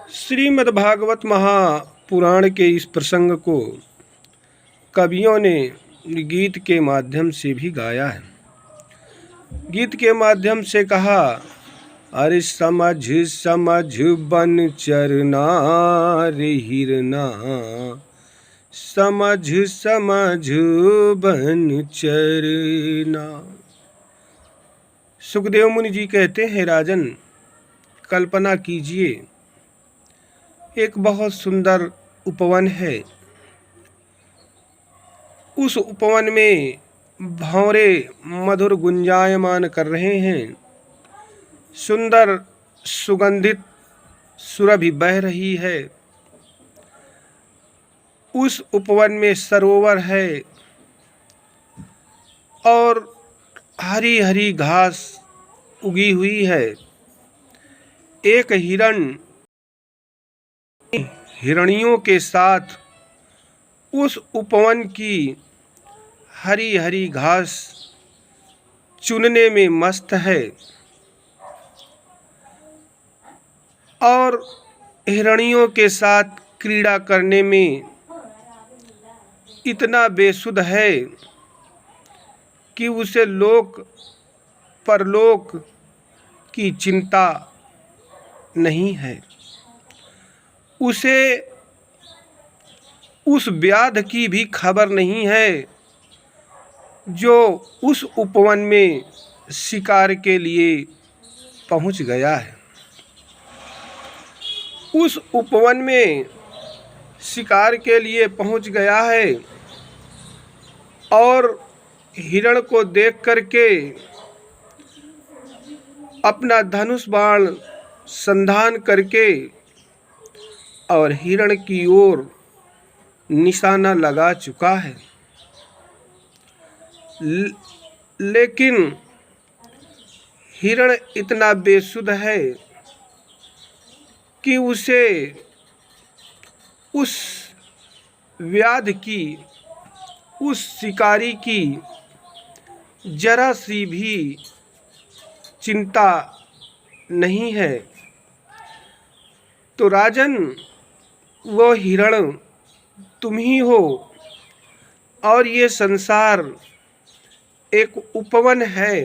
श्रीमद्भागवत महापुराण के इस प्रसंग को कवियों ने गीत के माध्यम से भी गाया है। गीत के माध्यम से कहा, अरे समझ समझ बन चरना रे हिरना, समझ समझ बन चरना। सुखदेव मुनि जी कहते हैं, राजन कल्पना कीजिए, एक बहुत सुंदर उपवन है। उस उपवन में भंवरे मधुर गुंजायमान कर रहे हैं। सुंदर सुगंधित सुरभि बह रही है। उस उपवन में सरोवर है और हरी हरी घास उगी हुई है। एक हिरण हिरणियों के साथ उस उपवन की हरी हरी घास चुनने में मस्त है और हिरणियों के साथ क्रीड़ा करने में इतना बेसुध है कि उसे लोक परलोक की चिंता नहीं है। उसे उस व्याध की भी खबर नहीं है जो उस उपवन में शिकार के लिए पहुंच गया है। उस उपवन में शिकार के लिए पहुंच गया है और हिरण को देख करके अपना धनुष बाण संधान करके और हिरण की ओर निशाना लगा चुका है। लेकिन हिरण इतना बेसुध है कि उसे उस व्याध की, उस शिकारी की जरा सी भी चिंता नहीं है। तो राजन, वो हिरण तुम ही हो और ये संसार एक उपवन है।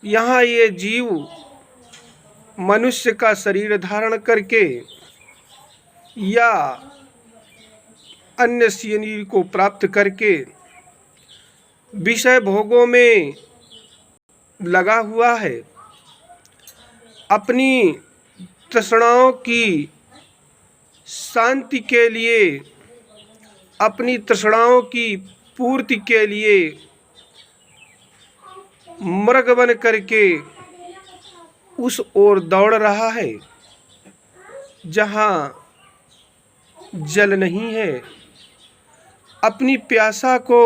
यहाँ ये जीव मनुष्य का शरीर धारण करके या अन्य शरीर को प्राप्त करके विषय भोगों में लगा हुआ है। अपनी तृष्णाओं की शांति के लिए, अपनी तृष्णाओं की पूर्ति के लिए मृग बन करके उस ओर दौड़ रहा है जहाँ जल नहीं है। अपनी प्यासा को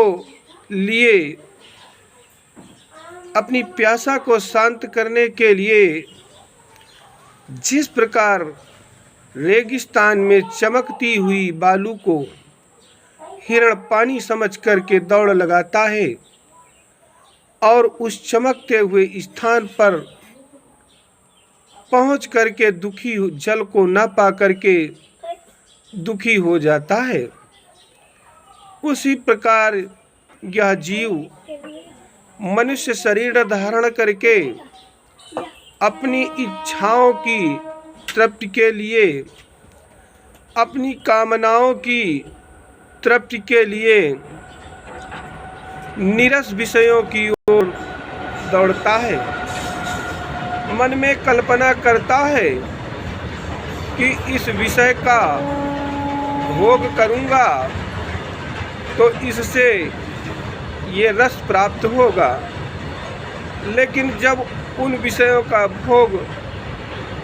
लिए, अपनी प्यासा को शांत करने के लिए जिस प्रकार रेगिस्तान में चमकती हुई बालू को हिरण पानी समझ करके दौड़ लगाता है और उस चमकते हुए स्थान पर पहुंच करके दुखी जल को न पा करके दुखी हो जाता है, उसी प्रकार यह जीव मनुष्य शरीर धारण करके अपनी इच्छाओं की तृप्ति के लिए, अपनी कामनाओं की तृप्ति के लिए नीरस विषयों की ओर दौड़ता है। मन में कल्पना करता है कि इस विषय का भोग करूंगा तो इससे ये रस प्राप्त होगा। लेकिन जब उन विषयों का भोग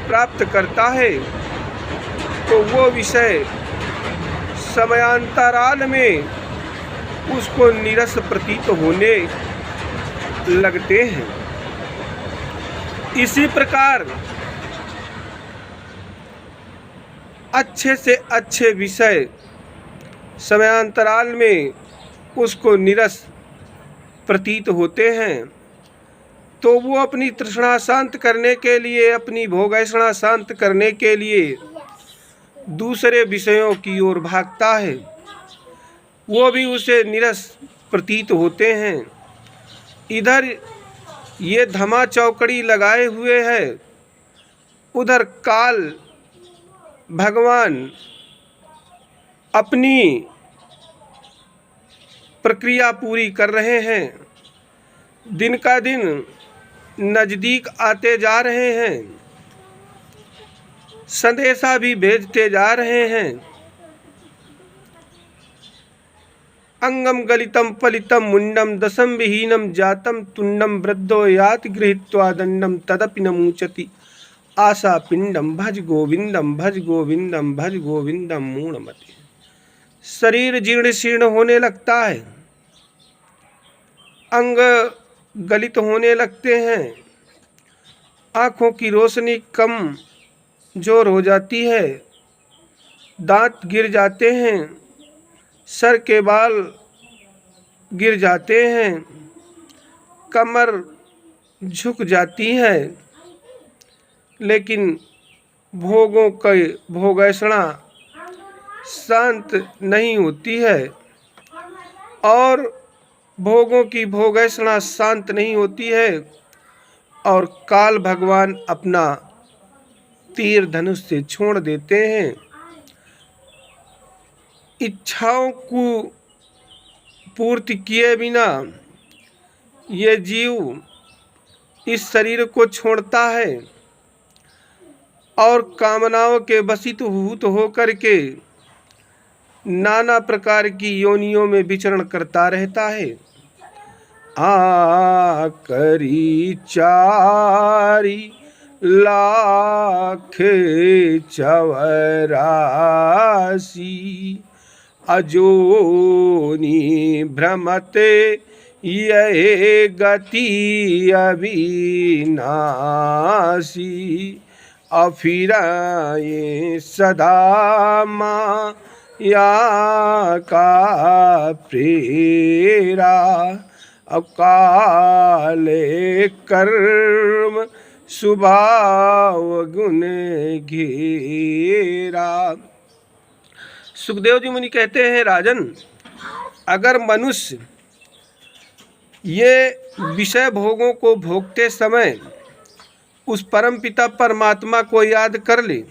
प्राप्त करता है तो वो विषय समयांतराल में उसको नीरस प्रतीत होने लगते हैं। इसी प्रकार अच्छे से अच्छे विषय समयांतराल में उसको नीरस प्रतीत होते हैं। तो वो अपनी तृष्णा शांत करने के लिए, अपनी भोगैषणा शांत करने के लिए दूसरे विषयों की ओर भागता है। वो भी उसे नीरस प्रतीत होते हैं। इधर ये धमा चौकड़ी लगाए हुए है, उधर काल भगवान अपनी प्रक्रिया पूरी कर रहे हैं। दिन का दिन नज़दीक आते जा रहे हैं, संदेशा भी भेजते जा रहे हैं। अंगम गलितम पलितम मुंडम दशम विहीनम जातम तुंडम वृद्धो याति गृहीत्वा दंडम तदपि न मुचति आशा पिंडम भज गोविंदम भज गोविंदम भज गोविंदम मूढ़मति। शरीर जीर्ण शीर्ण होने लगता है, अंग गलित होने लगते हैं, आँखों की रोशनी कम जोर हो जाती है, दांत गिर जाते हैं, सर के बाल गिर जाते हैं, कमर झुक जाती है। लेकिन भोगों की भोगैषणा शांत नहीं होती है, और भोगों की भोगैषणा शांत नहीं होती है, और काल भगवान अपना तीर धनुष से छोड़ देते हैं। इच्छाओं को पूर्ति किए बिना ये जीव इस शरीर को छोड़ता है और कामनाओं के वशीभूत होकर के नाना प्रकार की योनियों में विचरण करता रहता है। करी 4 लाख 84 अजोनी भ्रमते ये गति अविनाशी अफिराए सदा माया का प्रेरा अकाले कर्म स्वभाव गुण घेरा। सुखदेव जी मुनि कहते हैं, राजन, अगर मनुष्य ये विषय भोगों को भोगते समय उस परमपिता परमात्मा को याद कर ले,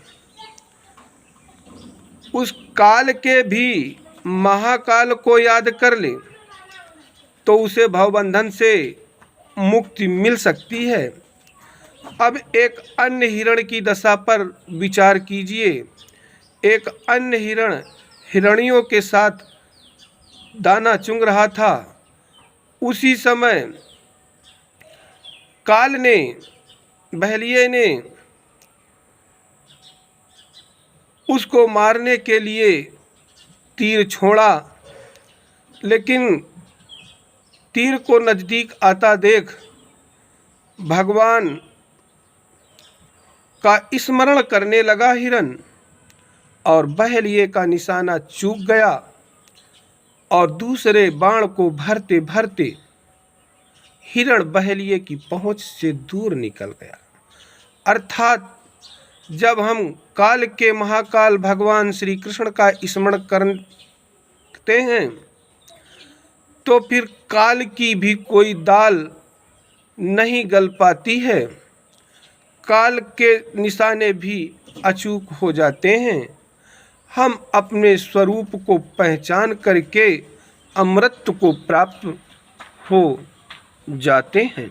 उस काल के भी महाकाल को याद कर ले, तो उसे भवबंधन से मुक्ति मिल सकती है। अब एक अन्य हिरण की दशा पर विचार कीजिए। एक अन्य हिरण हिरणियों के साथ दाना चुंग रहा था। उसी समय काल ने, बहलिये ने उसको मारने के लिए तीर छोड़ा, लेकिन तीर को नज़दीक आता देख भगवान का स्मरण करने लगा हिरण, और बहलिये का निशाना चूक गया और दूसरे बाण को भरते भरते हिरण बहलिये की पहुंच से दूर निकल गया। अर्थात जब हम काल के महाकाल भगवान श्री कृष्ण का स्मरण करते हैं तो फिर काल की भी कोई दाल नहीं गल पाती है। काल के निशाने भी अचूक हो जाते हैं। हम अपने स्वरूप को पहचान करके अमृत को प्राप्त हो जाते हैं।